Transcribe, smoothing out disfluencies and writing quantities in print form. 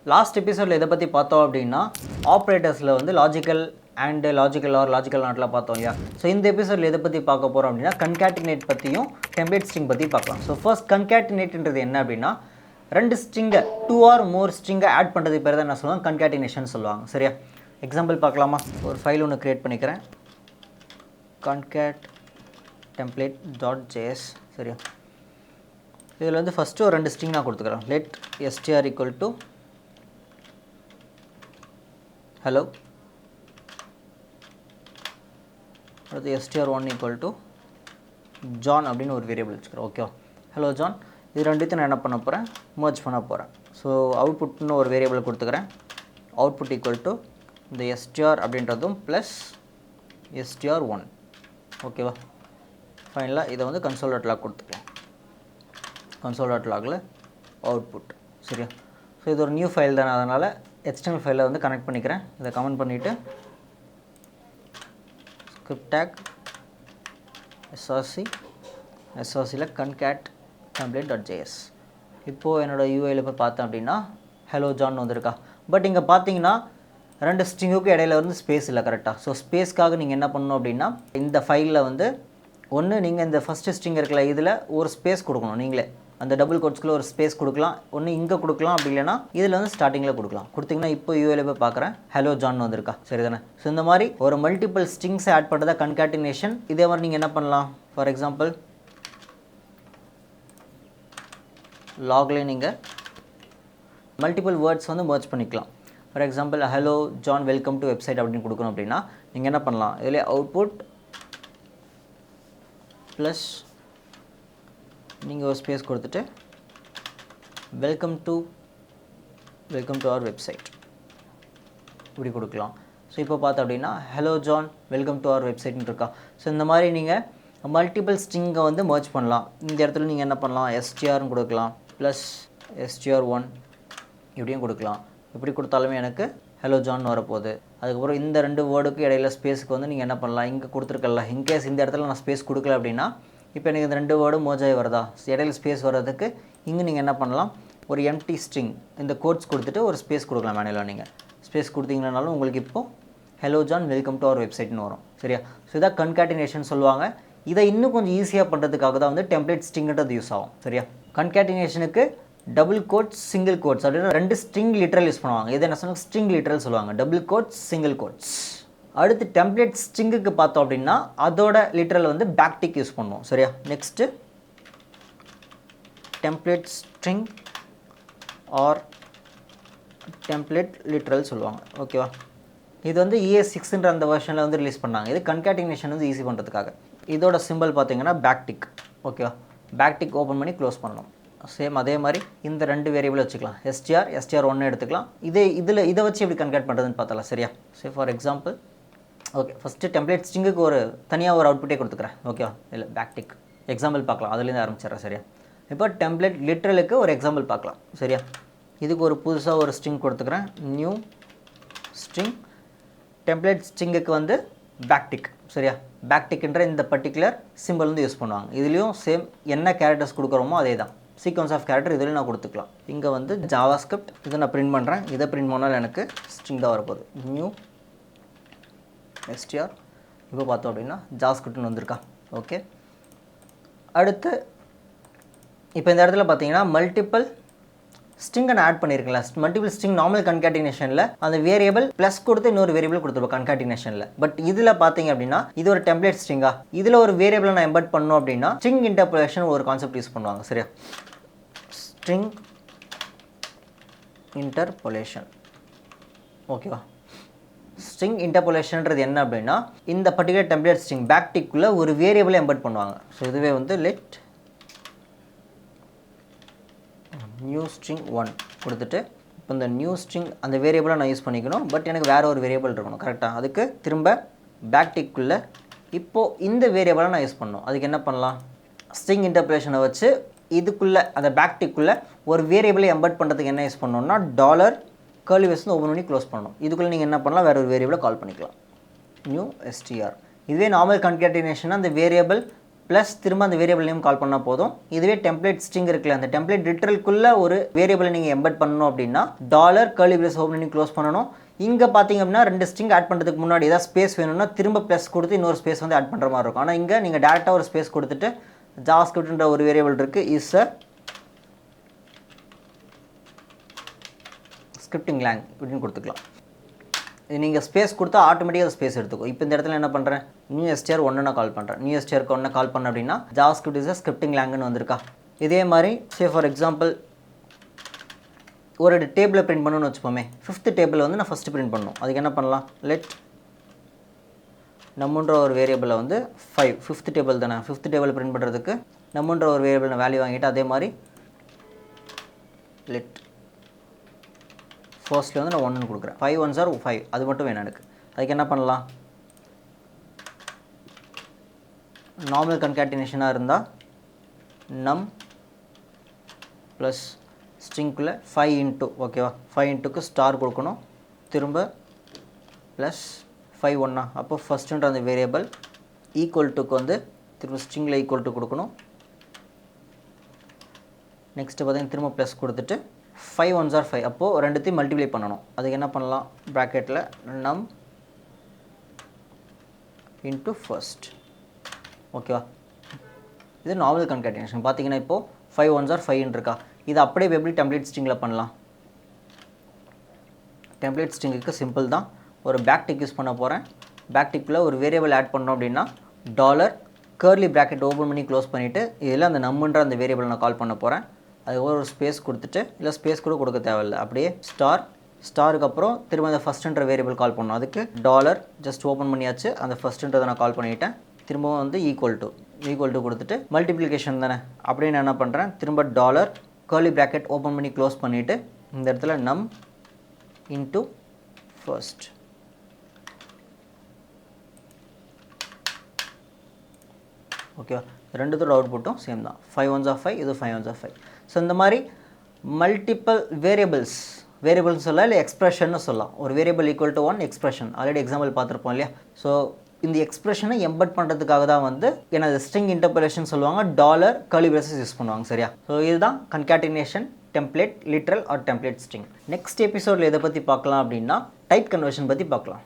Last எபிசோடில் எதை பற்றி பார்த்தோம் அப்படின்னா ஆப்ரேட்டர்ஸில் வந்து logical and logical or logical நாட்லாம் பார்த்தோம் இல்லையா. ஸோ இந்த எபிசோடில் எதை பற்றி பார்க்க போகிறோம் அப்படின்னா கன்காட்டினேட் பற்றியும் டெம்ப்ளேட் ஸ்ட்ரிங் பற்றி பார்க்கலாம். ஸோ ஃபர்ஸ்ட் கன்காட்டினேட்ன்றது என்ன அப்படின்னா ரெண்டு ஸ்ட்ரிங்கை 2 ஆர் மோர் ஸ்ட்ரிங்கை ஆட் பண்ணுறது பேர் தான் என்ன சொல்லுவாங்க, கன்காட்டினேஷன் சொல்லுவாங்க. சரியா, எக்ஸாம்பிள் பார்க்கலாமா? ஒரு ஃபைல் ஒன்று க்ரியேட் பண்ணிக்கிறேன், concat template.js. சரியா, இதில் வந்து ஃபஸ்ட்டு ஒரு 2 ஸ்ட்ரிங் நான் கொடுத்துக்கிறேன். Let str equal to hello, அடுத்து str1 equal to John அப்படின்னு ஒரு வேரியபிள் வச்சுக்கிறேன். ஓகேவா, ஹலோ ஜான். இது ரெண்டுத்தையும் நான் என்ன பண்ண போகிறேன், மர்ஜ் பண்ண போகிறேன். ஸோ அவுட்புட்னு ஒரு வேரியபிள் கொடுத்துக்கிறேன். அவுட்புட் ஈக்குவல் டு இந்த str அப்படின்றதும் ப்ளஸ் str1. ஓகேவா, ஃபைனலாக இதை வந்து console.log கொடுத்துக்கலாம். console.logல அவுட்புட். சரியா, ஸோ இது ஒரு நியூ ஃபைல் தானே, அதனால் எக்ஸ்டர்னல் ஃபைலை வந்து கனெக்ட் பண்ணிக்கிறேன். இதை கமெண்ட் பண்ணிவிட்டு ஸ்கிரிப்ட் டேக் srcல concat template.js. இப்போது என்னோடய யூஐயில் போய் பார்த்தேன் அப்படின்னா ஹலோ ஜான் வந்திருக்கா. பட் இங்கே பார்த்தீங்கன்னா 2 ஸ்ட்ரிங்குக்கு இடையில வந்து ஸ்பேஸ் இல்லை கரெக்டாக. ஸோ ஸ்பேஸ்க்காக நீங்கள் என்ன பண்ணணும் அப்படின்னா இந்த ஃபைலில் வந்து ஒன்று நீங்கள் இந்த ஃபஸ்ட்டு ஸ்ட்ரிங் இருக்கல இதில் ஒரு ஸ்பேஸ் கொடுக்கணும். நீங்களே அந்த டபுள் கோட்ஸ்க்குள்ள ஒரு ஸ்பேஸ் கொடுக்கலாம், ஒன்று இங்கே கொடுக்கலாம், அப்படி இல்லைனா இதில் வந்து ஸ்டார்டிங்கில் கொடுக்கலாம். கொடுத்தீங்கன்னா இப்போ யூஐயில் போய் பார்க்குறேன் ஹலோ ஜான் வந்திருக்கா. சரி தானே. ஸோ இந்த மாதிரி ஒரு மல்டிபிள் ஸ்ட்ரிங்ஸை ஆட் பண்ணுறதா கன்காட்டினேஷன். இதே மாதிரி நீங்கள் என்ன பண்ணலாம், ஃபார் எக்ஸாம்பிள் லாக்லேயே நீங்கள் மல்டிபிள் வேர்ட்ஸ் வந்து மர்ஜ் பண்ணிக்கலாம். For example hello John welcome to website அப்படின்னு கொடுக்கணும் அப்படின்னா நீங்கள் என்ன பண்ணலாம், இதில் அவுட்புட் ப்ளஸ் நீங்கள் ஒரு ஸ்பேஸ் கொடுத்துட்டு வெல்கம் டு அவர் வெப்சைட் இப்படி கொடுக்கலாம். ஸோ இப்போ பார்த்தோம் அப்படின்னா hello John welcome to our வெப்சைட்னு இருக்கா. ஸோ இந்த மாதிரி நீங்கள் மல்டிபிள் ஸ்ட்ரிங்கை வந்து மர்ஜ் பண்ணலாம். இந்த இடத்துல நீங்கள் என்ன பண்ணலாம், strன்னு கொடுக்கலாம் ப்ளஸ் str1 இப்படியும் கொடுக்கலாம். இப்படி கொடுத்தாலுமே எனக்கு ஹலோ ஜான் வரப்போகுது. அதுக்கப்புறம் இந்த 2 வேர்டுக்கு இடையில ஸ்பேஸுக்கு வந்து நீங்கள் என்ன பண்ணலாம், இங்கே கொடுத்துருக்கல, இன்கேஸ் இந்த இடத்துல நான் ஸ்பேஸ் கொடுக்கல அப்படின்னா இப்போ எனக்கு இந்த 2 வேர்டும் மர்ஜ் ஆகி வருதா, இடையில ஸ்பேஸ் வர்றதுக்கு இங்கே நீங்கள் என்ன பண்ணலாம், ஒரு எம்டி ஸ்ட்ரிங் இந்த கோட்ஸ் கொடுத்துட்டு ஒரு ஸ்பேஸ் கொடுக்கலாம். மேனுவலாக நீங்கள் ஸ்பேஸ் கொடுத்தீங்கன்னாலும் உங்களுக்கு இப்போது hello John welcome to our வெப்சைட்னு வரும். சரியா, ஸோ இதான் கன்காட்டினேஷன் சொல்லுவாங்க. இதை இன்னும் கொஞ்சம் ஈஸியாக பண்ணுறதுக்காக தான் வந்து டெம்ப்ளேட் ஸ்ட்ரிங்கிறது யூஸ் ஆகும். சரியா, கன்காட்டினேஷனுக்கு டபுள் கோட்ஸ் சிங்கிள் கோட்ஸ் அப்படின்னு 2 ஸ்ட்ரிங் லிட்ரல் யூஸ் பண்ணுவாங்க. இது என்ன சொன்னாங்க, ஸ்ட்ரிங் லிட்ரல் சொல்லுவாங்க, டபுள் கோட்ஸ் சிங்கிள் கோட்ஸ். அடுத்து டெம்ப்ளேட் ஸ்ட்ரிங்குக்கு பார்த்தோம் அப்படின்னா அதோட லிட்ரல் வந்து பேக்டிக் யூஸ் பண்ணுவோம். சரியா, next template string or template literal சொல்லுவாங்க. ஓகேவா, இது வந்து ES6ன்ற அந்த வெர்ஷனில் வந்து ரிலீஸ் பண்ணாங்க. இது கன்காட்டினேஷன் வந்து ஈஸி பண்ணுறதுக்காக. இதோட சிம்பிள் பார்த்தீங்கன்னா பேக்டிக். ஓகேவா, பேக்டிக் ஓப்பன் பண்ணி க்ளோஸ் பண்ணணும். சேம் அதே மாதிரி இந்த 2 வேரியபிள் வச்சுக்கலாம், str1 எடுத்துக்கலாம். இதை வச்சு எப்படி கன்காட் பண்ணுறதுன்னு பார்த்தலாம். சரியா, சரி for example okay first template ஸ்ட்ரிங்குக்கு ஒரு தனியாக ஒரு அவுட்புட்டே கொடுத்துக்கிறேன். ஓகேவா, இல்லை பேக்டிக் எக்ஸாம்பிள் பார்க்கலாம், அதுலேருந்து ஆரம்பிச்சிடுறேன். சரியா, இப்போ டெம்ப்ளேட் லிட்ரலுக்கு ஒரு எக்ஸாம்பிள் பார்க்கலாம். சரியா, இதுக்கு ஒரு புதுசாக ஒரு ஸ்ட்ரிங் கொடுத்துக்கிறேன், நியூ ஸ்ட்ரிங். டெம்ப்ளேட் ஸ்ட்ரிங்குக்கு வந்து பேக்டிக். சரியா, பேக்டிக்ன்ற இந்த பர்டிகுலர் சிம்பிள் வந்து யூஸ் பண்ணுவாங்க. இதுலேயும் சேம் என்ன கேரக்டர்ஸ் கொடுக்குறோமோ அதே தான், சீக்வன்ஸ் ஆஃப் கேரக்டர் இதில் நான் கொடுத்துக்கலாம். இங்கே வந்து ஜாவாஸ்கிரிப்ட் இதை நான் பிரிண்ட் பண்ணுறேன். இதை பிரிண்ட் பண்ணால் எனக்கு ஸ்ட்ரிங் தான் வரப்போகுது, நியூ str. இப்போ பார்த்தோம் அப்படின்னா ஜாவாஸ்கிரிப்ட்னு வந்திருக்கா. ஓகே, அடுத்து இப்போ இந்த இடத்துல பார்த்தீங்கன்னா மல்டிபிள் ஸ்ட்ரிங்கை நான் ஆட் பண்ணியிருக்கேன்ல, மல்டிபிள் ஸ்ட்ரிங் நார்மல் கன்காட்டினேஷனில் அந்த வேரியபிள் ப்ளஸ் கொடுத்து இன்னொரு வேரியபிள் கொடுத்துருப்போம் கன்காட்டினேஷனில். பட் இதில் பார்த்தீங்க அப்படின்னா இது ஒரு டெம்ப்ளேட் ஸ்ட்ரிங்கா, இதில் ஒரு வேரியபிளை நான் எம்பெட் பண்ணோம் அப்படின்னா ஸ்ட்ரிங் இன்டர்போலேஷன் ஒரு கான்செப்ட் யூஸ் பண்ணுவாங்க. சரியா, ஸ்ட்ரிங் இன்டர்போலேஷன். ஓகேவா, ஸ்ட்ரிங் இன்டர்போலேஷன்ன்றது என்ன அப்படின்னா இந்த பர்டிகுலர் டெம்ப்ளேட் ஸ்ட்ரிங் பேக்டிக்குள்ளே ஒரு வேரியபிளை எம்பெட் பண்ணுவாங்க. ஸோ இதுவே வந்து லெட் நியூ ஸ்ட்ரிங் 1 கொடுத்துட்டு இப்போ இந்த நியூ ஸ்ட்ரிங் அந்த வேரியபிளை நான் யூஸ் பண்ணிக்கணும். பட் எனக்கு வேறு ஒரு வேரியபிள் இருக்கணும் கரெக்டாக. அதுக்கு திரும்ப பேக்டிக்குள்ளே இப்போது இந்த வேரியபிளை நான் யூஸ் பண்ணணும். அதுக்கு என்ன பண்ணலாம், ஸ்ட்ரிங் இன்டர்போலேஷனை வச்சு இதுக்குள்ளே அந்த பேக்டிக்குள்ளே ஒரு வேரியபிளை எம்பெட் பண்ணுறதுக்கு என்ன யூஸ் பண்ணணும்னா டாலர் கர்லி வெஸ்ட் ஓப்பன் பண்ணி க்ளோஸ் பண்ணணும். இதுக்குள்ளே நீங்கள் என்ன பண்ணலாம், வேறு ஒரு வேரியபிளை கால் பண்ணிக்கலாம், நியூ str. இதுவே நார்மல் கன்காட்டினேஷன் அந்த வேரியபிள் ப்ளஸ் திரும்ப அந்த வேரியபிள் நேம் கால் பண்ணால் போதும். இதுவே டெம்ப்ளேட் ஸ்ட்ரிங் இருக்குல்ல, அந்த டெம்ப்ளேட் லிட்ரலுக்குள்ளே ஒரு வேரியபிளை நீங்கள் எம்பெட் பண்ணணும் அப்படின்னா டாலர் கர்லி பிரேஸ் ஓப்பன் பண்ணி க்ளோஸ் பண்ணணும். இங்கே பார்த்தீங்க அப்படின்னா 2 ஸ்ட்ரிங் ஆட் பண்ணுறதுக்கு முன்னாடி ஏதாவது ஸ்பேஸ் வேணும்னா திரும்ப ப்ளஸ் கொடுத்து இன்னொரு ஸ்பேஸ் வந்து ஆட் பண்ணுற மாதிரி இருக்கும். ஆனால் இங்கே நீங்கள் டேரெக்டாக ஒரு ஸ்பேஸ் கொடுத்துட்டு ஜாவாஸ்கிரிப்ட்ன்ற ஒரு வேரியபிள் இருக்குது, இஸ் அ ஸ்கிரிப்டிங் லாங் இப்படின்னு கொடுத்துக்கலாம். இது நீங்கள் ஸ்பேஸ் கொடுத்தா ஆட்டோமேட்டிக்காக ஸ்பேஸ் எடுத்துக்கும். இப்போ இந்த இடத்துல என்ன பண்ணுறேன், நியூ எஸ்டிஆர் 1 நான் கால் பண்ணுறேன். நியூ எஸ்டிஆருக்கு 1 கால் பண்ணேன் அப்படின்னா ஜாவாஸ்கிரிப்ட் இஸ் அ ஸ்கிரிப்டிங் லாங்குன்னு வந்திருக்கா. இதே மாதிரி ஃபார் எக்ஸாம்பிள் ஒரு டேபிளை பிரிண்ட் பண்ணணும்னு வச்சுப்போமே. 5th டேபிளை வந்து நான் ஃபஸ்ட்டு பிரிண்ட் பண்ணணும். அதுக்கு என்ன பண்ணலாம், லெட் நம்மன்ற ஒரு வேரியபிளை வந்து 5th டேபிள் தானே, 5th டேபிள் பிரிண்ட் பண்ணுறதுக்கு நம்மன்ற ஒரு வேரியபிள் நான் வேல்யூ வாங்கிட்டு அதே மாதிரி லெட் ஃபர்ஸ்ட்டில் வந்து நான் 1 கொடுக்குறேன். 5 1s are 5, அது மட்டும் வேணும் எனக்கு. அதுக்கு என்ன பண்ணலாம், நார்மல் கன்காட்டினேஷனாக இருந்தால் நம் ப்ளஸ் ஸ்ட்ரிங்குள்ளே 5 இன்ட்டு ஓகேவா, 5 இன்ட்டுக்கு ஸ்டார் கொடுக்கணும், திரும்ப ப்ளஸ் 5 1 அப்போ ஃபஸ்ட்டுன்ற அந்த வேரியபிள் ஈக்குவல் டுக்கு வந்து திரும்ப ஸ்ட்ரிங்கில் ஈக்குவல் டு கொடுக்கணும். நெக்ஸ்ட்டு பார்த்தீங்கன்னா திரும்ப ப்ளஸ் கொடுத்துட்டு 5 1s are 5, அப்போது ரெண்டுத்தையும் மல்டிப்ளை பண்ணணும். அதுக்கு என்ன பண்ணலாம், ப்ராக்கெட்டில் நம் இன்ட்டு ஃபர்ஸ்ட் ஓகேவா. இது நார்மல் கன்காட்டினேஷன். பார்த்தீங்கன்னா இப்போது 5 1s are 5 இருக்கா. இது அப்படியே எப்படி டெம்ப்ளேட் ஸ்ட்ரிங்கில் பண்ணலாம், டெம்ப்ளேட் ஸ்ட்ரிங்குக்கு சிம்பிள் தான். ஒரு பேக்டிக் யூஸ் பண்ண போகிறேன். பேக்டிக்கில் ஒரு வேரியபிள் ஆட் பண்ணோம் அப்படின்னா டாலர் கர்லி ப்ராக்கெட் ஓப்பன் பண்ணி க்ளோஸ் பண்ணிவிட்டு இதில் அந்த நம்மன்ற அந்த வேரியபிள் நான் கால் பண்ண போகிறேன். அது ஒரு ஸ்பேஸ் கொடுத்துட்டு, இல்லை ஸ்பேஸ் கூட கொடுக்க தேவையில்லை, அப்படியே ஸ்டாருக்கு அப்புறம் திரும்ப அந்த ஃபஸ்ட்டுன்ற வேரியபிள் கால் பண்ணணும். அதுக்கு டாலர் ஜஸ்ட் ஓப்பன் பண்ணியாச்சு, அந்த ஃபஸ்ட்டுன்றதை நான் கால் பண்ணிவிட்டேன். திரும்பவும் வந்து ஈக்குவல் டு கொடுத்துட்டு மல்டிப்ளிகேஷன் தானே, அப்படியே நான் என்ன பண்ணுறேன், திரும்ப டாலர் கர்லி ப்ராக்கெட் ஓப்பன் பண்ணி க்ளோஸ் பண்ணிவிட்டு இந்த இடத்துல நம் இன்ட்டு ஃபர்ஸ்ட் ஓகேவா. ரெண்டுத்தோட அவுட்புட்டும் சேம் தான், 5 1s are 5, இது 5 1s are 5. ஸோ இந்த மாதிரி மல்டிபிள் வேரியபிள்ஸ் சொல்லலாம், இல்லை எக்ஸ்பிரஷன்னு சொல்லலாம். ஒரு variable equal to 1 expression already example பார்த்துருப்போம் இல்லையா. ஸோ இந்த எக்ஸ்பிரஷனை எம்பெட் பண்ணுறதுக்காக தான் வந்து ஏன்னா ஸ்ட்ரிங் இன்டர்போலேஷன் சொல்லுவாங்க, டாலர் கர்லி பிரேசஸ் யூஸ் பண்ணுவாங்க சரியா. ஸோ இதுதான் concatenation, template literal or template string. Next எபிசோடில் எதை பற்றி பார்க்கலாம் அப்படின்னா டைப் கன்வர்ஷன் பற்றி பார்க்கலாம்.